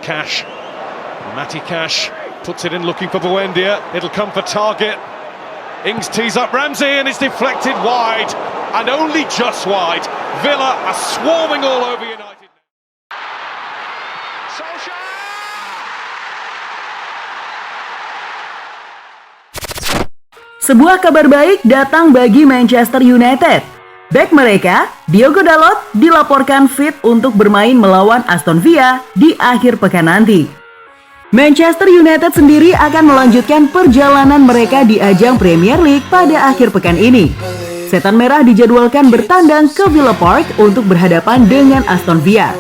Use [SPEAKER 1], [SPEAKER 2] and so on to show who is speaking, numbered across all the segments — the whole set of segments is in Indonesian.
[SPEAKER 1] Cash, Matty Cash puts it in looking for Buendia, it'll come for Target. Ings tees up Ramsey and it's deflected wide, and only just wide. Villa are swarming all over United. Solskjaer!
[SPEAKER 2] Sebuah kabar baik datang bagi Manchester United. Bek mereka, Diogo Dalot, dilaporkan fit untuk bermain melawan Aston Villa di akhir pekan nanti. Manchester United sendiri akan melanjutkan perjalanan mereka di ajang Premier League pada akhir pekan ini. Setan Merah dijadwalkan bertandang ke Villa Park untuk berhadapan dengan Aston Villa.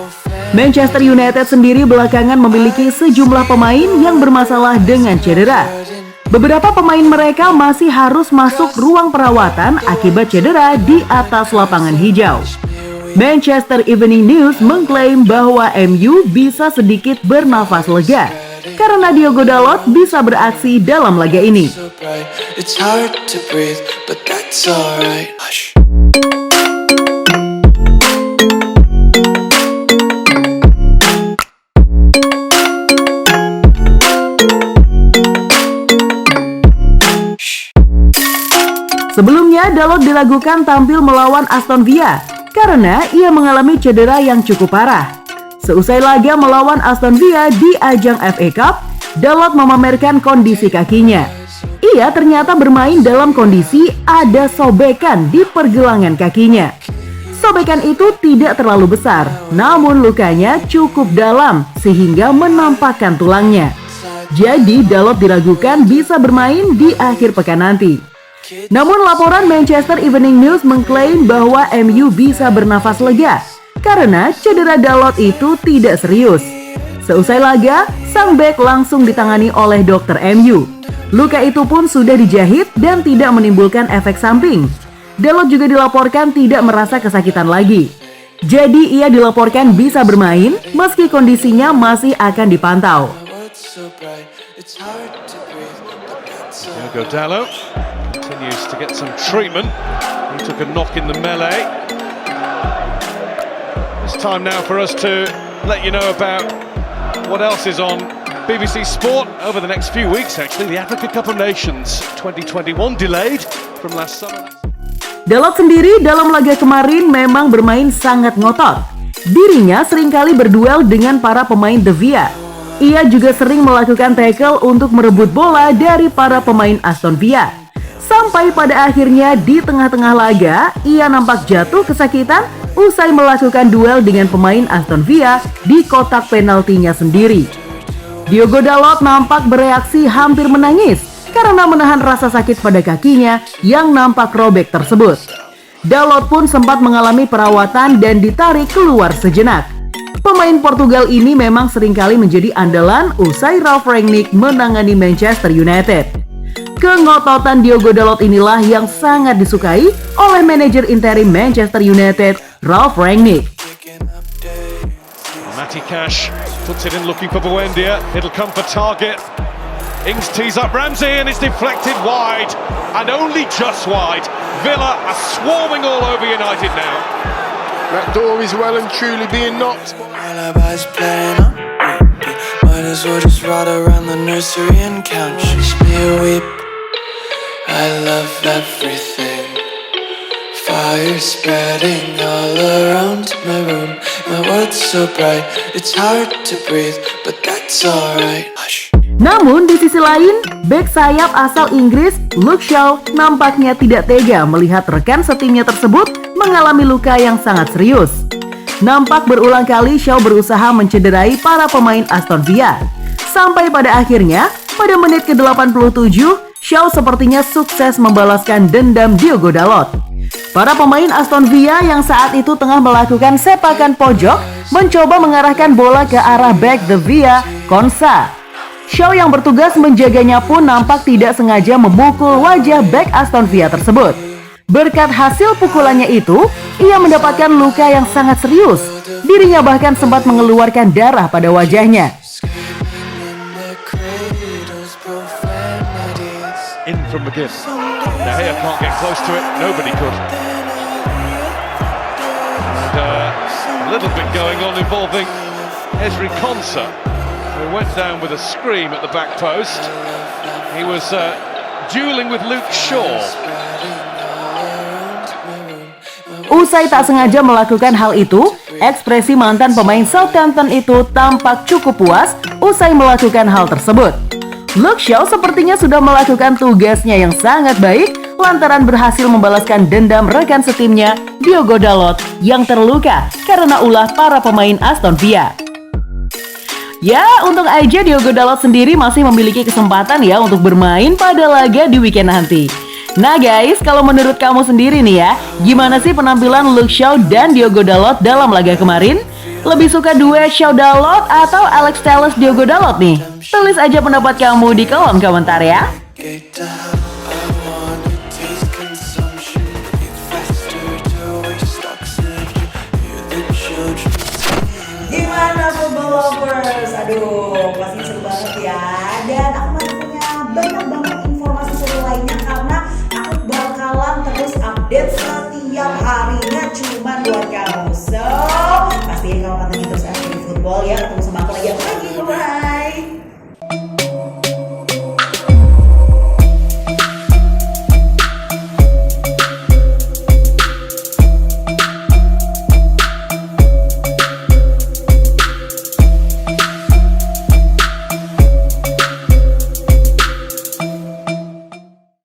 [SPEAKER 2] Manchester United sendiri belakangan memiliki sejumlah pemain yang bermasalah dengan cedera. Beberapa pemain mereka masih harus masuk ruang perawatan akibat cedera di atas lapangan hijau. Manchester Evening News mengklaim bahwa MU bisa sedikit bernafas lega karena Diogo Dalot bisa beraksi dalam laga ini. Sebelumnya, Dalot diragukan tampil melawan Aston Villa karena ia mengalami cedera yang cukup parah. Seusai laga melawan Aston Villa di ajang FA Cup, Dalot memamerkan kondisi kakinya. Ia ternyata bermain dalam kondisi ada sobekan di pergelangan kakinya. Sobekan itu tidak terlalu besar, namun lukanya cukup dalam sehingga menampakkan tulangnya. Jadi, Dalot diragukan bisa bermain di akhir pekan nanti. Namun laporan Manchester Evening News mengklaim bahwa MU bisa bernafas lega karena cedera Dalot itu tidak serius. Seusai laga, sang bek langsung ditangani oleh dokter MU. Luka itu pun sudah dijahit dan tidak menimbulkan efek samping. Dalot juga dilaporkan tidak merasa kesakitan lagi. Jadi ia dilaporkan bisa bermain meski kondisinya masih akan dipantau.
[SPEAKER 1] Diogo Dalot continues to get some treatment. He took a knock in the melee. It's time now for us to let you know about what else is on BBC Sport over the next few weeks. Actually, the Africa Cup of Nations 2021 delayed from last summer.
[SPEAKER 2] Dalot sendiri dalam laga kemarin memang bermain sangat ngotot. Dirinya seringkali berduel dengan para pemain The Villa. Ia juga sering melakukan tackle untuk merebut bola dari para pemain Aston Villa. Sampai pada akhirnya di tengah-tengah laga, ia nampak jatuh kesakitan usai melakukan duel dengan pemain Aston Villa di kotak penaltinya sendiri. Diogo Dalot nampak bereaksi hampir menangis karena menahan rasa sakit pada kakinya yang nampak robek tersebut. Dalot pun sempat mengalami perawatan dan ditarik keluar sejenak. Pemain Portugal ini memang seringkali menjadi andalan usai Ralf Rangnick menangani Manchester United. Kengototan Diogo Dalot inilah yang sangat disukai oleh manajer interim Manchester United, Ralf Rangnick.
[SPEAKER 1] Matty Cash puts it in looking for Buendia, it'll come for Target. Ings tees up Ramsey and it's deflected wide, and only just wide. Villa are swarming all over United now.
[SPEAKER 3] That door is well and truly being knocked.
[SPEAKER 4] Alibis playing on repeat. Might as well just ride around the nursery and count she's me a weep. I love everything. Fire spreading all around my room. My world's so bright, it's hard to breathe, but that's alright. Hush.
[SPEAKER 2] Namun di sisi lain, bek sayap asal Inggris, Luke Shaw, nampaknya tidak tega melihat rekan setimnya tersebut mengalami luka yang sangat serius. Nampak berulang kali Shaw berusaha mencederai para pemain Aston Villa. Sampai pada akhirnya, pada menit ke-87, Shaw sepertinya sukses membalaskan dendam Diogo Dalot. Para pemain Aston Villa yang saat itu tengah melakukan sepakan pojok mencoba mengarahkan bola ke arah bek The Villa, Konsa. Shaw yang bertugas menjaganya pun nampak tidak sengaja memukul wajah bek Aston Villa tersebut. Berkat hasil pukulannya itu, ia mendapatkan luka yang sangat serius. Dirinya bahkan sempat mengeluarkan darah pada wajahnya.
[SPEAKER 1] In from McGinn. De Gea can't get close to it, nobody could. And a little bit going on involving Ezri Konsa. who went down with a scream at the back post. He was dueling with Luke Shaw.
[SPEAKER 2] Usai tak sengaja melakukan hal itu, ekspresi mantan pemain Southampton itu tampak cukup puas usai melakukan hal tersebut. Luke Shaw sepertinya sudah melakukan tugasnya yang sangat baik lantaran berhasil membalaskan dendam rekan setimnya Diogo Dalot yang terluka karena ulah para pemain Aston Villa. Ya, untung aja Diogo Dalot sendiri masih memiliki kesempatan ya untuk bermain pada laga di weekend nanti. Nah guys, kalau menurut kamu sendiri nih ya, gimana sih penampilan Luke Shaw dan Diogo Dalot dalam laga kemarin? Lebih suka duet Shaw Dalot atau Alex Telles Diogo Dalot nih? Tulis aja pendapat kamu di kolom komentar ya.
[SPEAKER 5] Gimana football lovers? Aduh, pasti seru banget ya. Dan aku masih punya banyak banget informasi seru lainnya karena aku bakalan terus update setiap harinya cuman buat kamu. So, pastiin kamu pantengin terus FPI Football ya. Ketemu